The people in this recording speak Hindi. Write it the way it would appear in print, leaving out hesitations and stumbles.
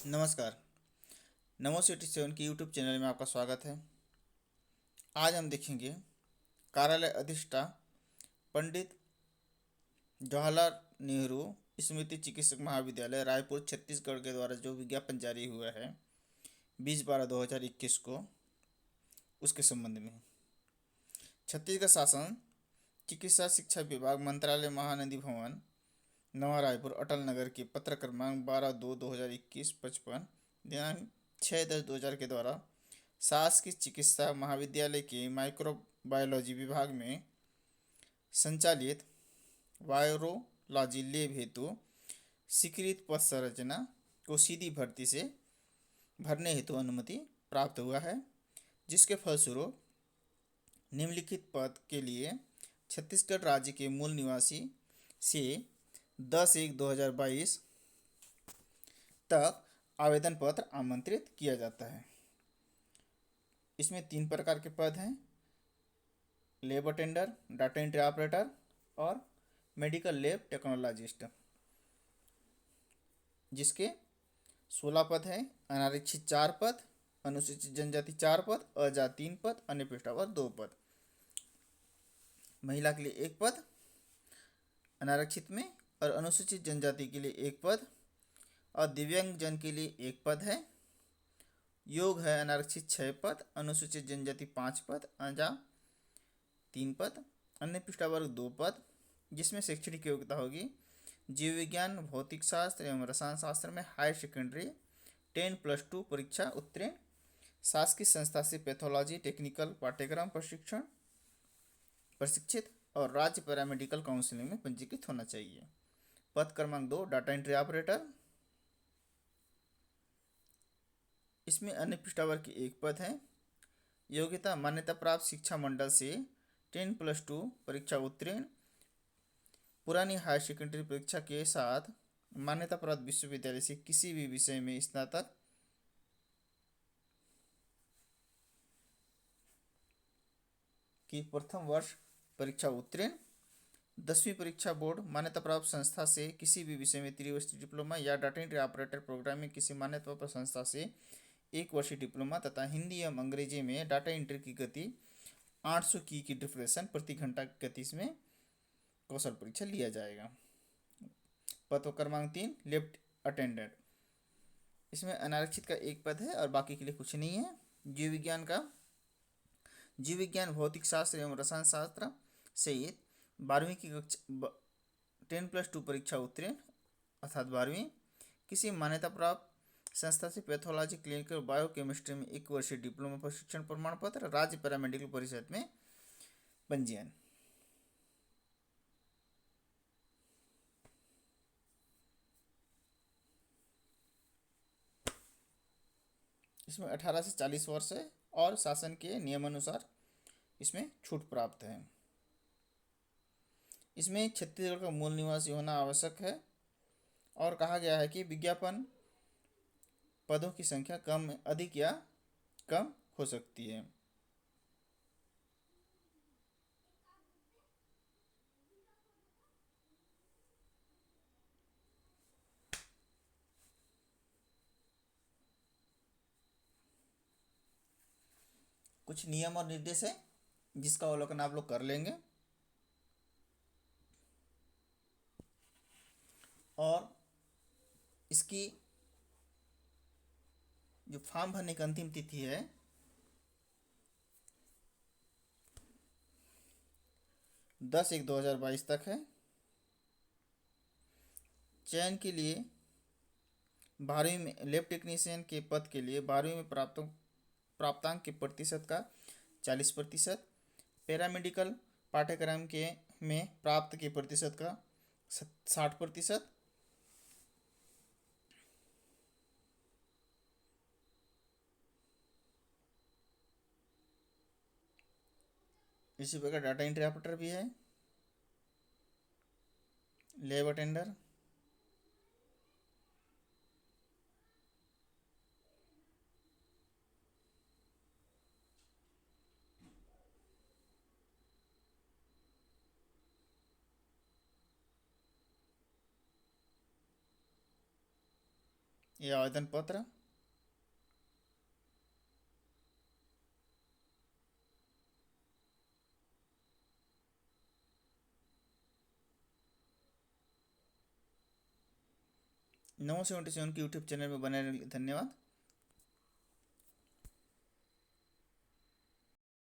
नमस्कार। नमो सिटी सेवन की यूट्यूब चैनल में आपका स्वागत है। आज हम देखेंगे कार्यालय अधिष्ठा पंडित जवाहरलाल नेहरू स्मृति चिकित्सक महाविद्यालय रायपुर छत्तीसगढ़ के द्वारा जो विज्ञापन जारी हुआ है 20/12/2021 को, उसके संबंध में। छत्तीसगढ़ शासन चिकित्सा शिक्षा विभाग मंत्रालय महानदी भवन नवा रायपुर अटल नगर के पत्र क्रमांक 12/2/2021 55 दिनांक 6/10/2000 के द्वारा शासकीय चिकित्सा महाविद्यालय के माइक्रोबायोलॉजी विभाग में संचालित वायरोलॉजी लैब हेतु स्वीकृत पद संरचना को सीधी भर्ती से भरने हेतु अनुमति प्राप्त हुआ है, जिसके फलस्वरूप निम्नलिखित पद के लिए छत्तीसगढ़ राज्य के मूल निवासी से 10/1/2022 तक आवेदन पत्र आमंत्रित किया जाता है। इसमें 3 प्रकार के पद हैं: lab attender, data entry operator और मेडिकल लैब टेक्नोलॉजिस्ट, जिसके 16 पद हैं। अनारक्षित 4 पद, अनुसूचित जनजाति 4 पद, अजाति 3 पद, अन्य पेशेवर 2 पद। महिला के लिए 1 पद अनारक्षित में और अनुसूचित जनजाति के लिए 1 पद और दिव्यांगजन के लिए 1 पद है। योग है अनारक्षित 6 पद, अनुसूचित जनजाति 5 पद, अजा 3 पद, अन्य पिछड़ा वर्ग 2 पद, जिसमें शैक्षणिक योग्यता होगी जीव विज्ञान, भौतिक शास्त्र एवं रसायन शास्त्र में हायर सेकेंडरी 10+2 परीक्षा उत्तीर्ण, शासकीय संस्था से पैथोलॉजी टेक्निकल पाठ्यक्रम प्रशिक्षित और राज्य पैरामेडिकल काउंसिलिंग में पंजीकृत होना चाहिए। पद क्रमांक 2 डाटा एंट्री ऑपरेटर, इसमें अन्य पिछड़ा वर्ग की 1 पद है। योग्यता मान्यता प्राप्त शिक्षा मंडल से 10+2 परीक्षा उत्तीर्ण, पुरानी हायर सेकेंडरी परीक्षा के साथ मान्यता प्राप्त विश्वविद्यालय से किसी भी विषय में स्नातक की प्रथम वर्ष परीक्षा उत्तीर्ण, 10वीं परीक्षा बोर्ड मान्यता प्राप्त संस्था से किसी भी विषय में त्रिवर्षीय डिप्लोमा या डाटा एंट्री ऑपरेटर प्रोग्राम में किसी मान्यता प्राप्त संस्था से 1 वर्षीय डिप्लोमा तथा हिंदी एवं अंग्रेजी में डाटा एंट्री की गति 800 की डिफ्रेशन प्रति घंटा की गति में कौशल परीक्षा लिया जाएगा। पद क्रमांक 3 लेफ्ट अटेंडेंट, इसमें अनारक्षित का 1 पद है और बाकी के लिए कुछ नहीं है। जीव विज्ञान, भौतिक शास्त्र एवं रसायन शास्त्र सहित 12वीं की कक्षा 10+2 परीक्षा उत्तीर्ण अर्थात 12वीं, किसी मान्यता प्राप्त संस्था से पैथोलॉजी क्लिनिकल बायोकेमिस्ट्री में 1 वर्षीय डिप्लोमा प्रशिक्षण प्रमाण पत्र, राज्य पैरामेडिकल परिषद में पंजीयन। इसमें 18 से 40 वर्ष है और शासन के नियमानुसार इसमें छूट प्राप्त है। इसमें छत्तीसगढ़ का मूल निवासी होना आवश्यक है और कहा गया है कि विज्ञापन पदों की संख्या कम, अधिक या कम हो सकती है। कुछ नियम और निर्देश है जिसका अवलोकन आप लोग कर लेंगे और इसकी जो फॉर्म भरने की अंतिम तिथि है 10/1/2022 तक है। चयन के लिए 12वीं में लैब टेक्नीशियन के पद के लिए 12वीं में प्राप्तांक के प्रतिशत का 40%, पैरामेडिकल पाठ्यक्रम के में प्राप्त के प्रतिशत का 60%, इसी प्रकार डाटा एंट्री ऑपरेटर भी है, लैब अटेंडर, ये आवेदन पत्र। 977 के यूट्यूब चैनल में बने रहने के लिए धन्यवाद।